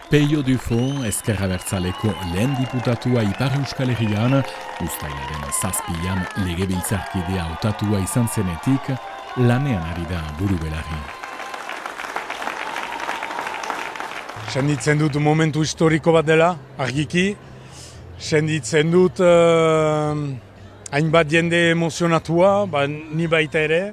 Peio Dufo, Ezker Abertzaleko lehen diputatua Ipar Euskal Herrian, uztailaren 7an legebiltzarkidea hautatua izan zenetik, lanean ari da buru-belarri. Senditzen dut momentu historiko bat dela, argiki. Senditzen dut hainbat jende emozionatua, ni baita ere.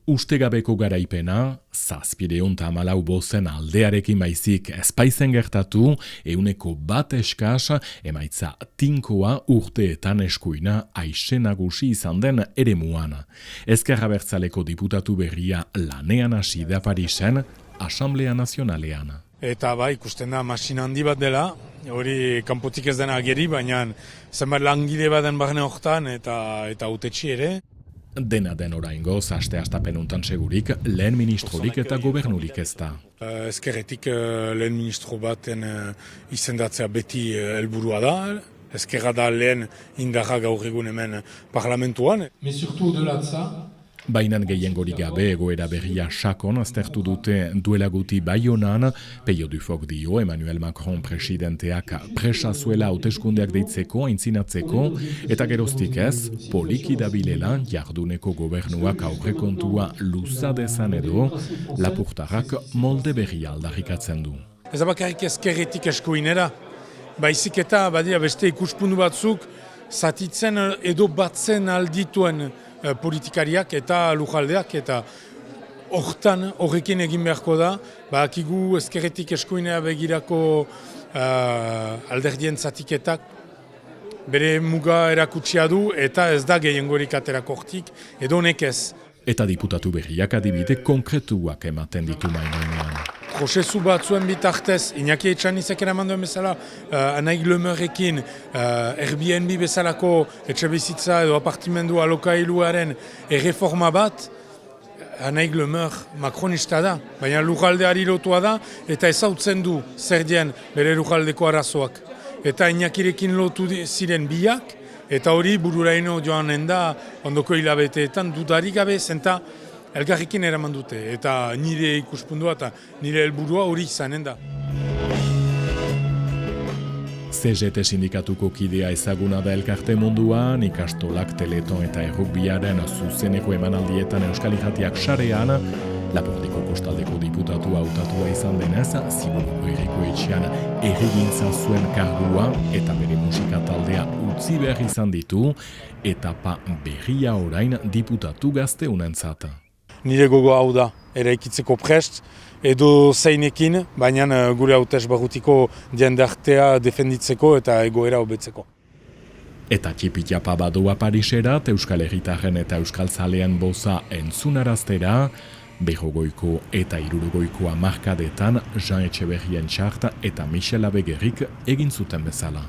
Ustegabeko garaipena, 714 bozen aldearekin baizik ezpaizen gertatu, 100 eskas, emaitza tinkoa urteetan eskuina aixe nagusi izan den eremuan. Ezker Abertzaleko diputatu berria lanean hasi da Parisen, Asamblea Nazionalean. Eta ikusten da masina handi bat dela, hori kanpotik ez dena ageri, baina zenbat langile baden barne hortan eta hautetsi ere. Dena den oraingoz, aste-astapen untan segurik, lehen ministrorik eta gobernurik ez da. Ezkerretik lehen ministro baten izendatzea beti helburua da. Ezkerra da lehen indarra gaur egun hemen parlamentuan. Mais surtout au-delà de ça, Bainan gehiengorik gabe egoera berria sakon aztertu dute duela guti Baionan, Peio Dufok dio Emmanuel Macron presidenteak presa zuela hauteskundeak deitzeko, aintzinatzeko, eta geroztik ez, poliki dabilela jarduneko gobernuak aurrekontua luza dezan edo, lapurtarrak molde berria aldarrikatzen du. Ez da bakarrik ezkerretik eskuinera, baizik eta badira beste ikuspuntu batzuk zatitzen edo batzen aldituen politikariak eta lujaldeak eta horrekin egin beharko da, akigu ezkerretik eskuinera begirako alderdien zatiketak bere muga erakutsia du eta ez da gehiengorik aterako hortik, edo honek ez. Eta diputatu berriak adibide konkretuak ematen ditu mainainean. Prozesu batzuen bitartez, Iñaki Etxanizek eraman duen bezala, Anaik Lemerrekin, Airbnb bezalako etxebizitza edo apartimendu alokailuaren erreforma bat, Anaik Lemer makronista da, baina lujaldeari lotua da, eta ezautzen du zer dien bere lujaldeko arazoak. Eta Iñakirekin lotu ziren biak, eta hori bururaino joanen da ondoko hilabeteetan dudarik gabe zenta elgarrekin eraman dute, eta nire ikuspundua eta nire helburua hori izanen da. CGT sindikatuko kidea ezaguna da elkarte munduan, ikastolak, teleton eta errukbiaren zuzeneko emanaldietan Euskal Irratiak sarean, Lapordiko kostaldeko diputatua hautatua izan denez, Ziburuko Herriko Etxean errigintza zuen kargua eta bere musika taldea utzi behar izan ditu, etapa berria orain diputatu gazteunentzat. Nire gogo hau da, eraikitzeko prest, edo zeinekin, baina gure hautes barrutiko jendartea defenditzeko eta egoera hobetzeko. Eta txipitapa badoa Pariserat, Euskal Herritarren eta Euskal Zalean boza entzunaraztera, 200 eta 300 hamarkadetan Jean Etxeberrien txart eta Michel Abegerrik egin zuten bezala.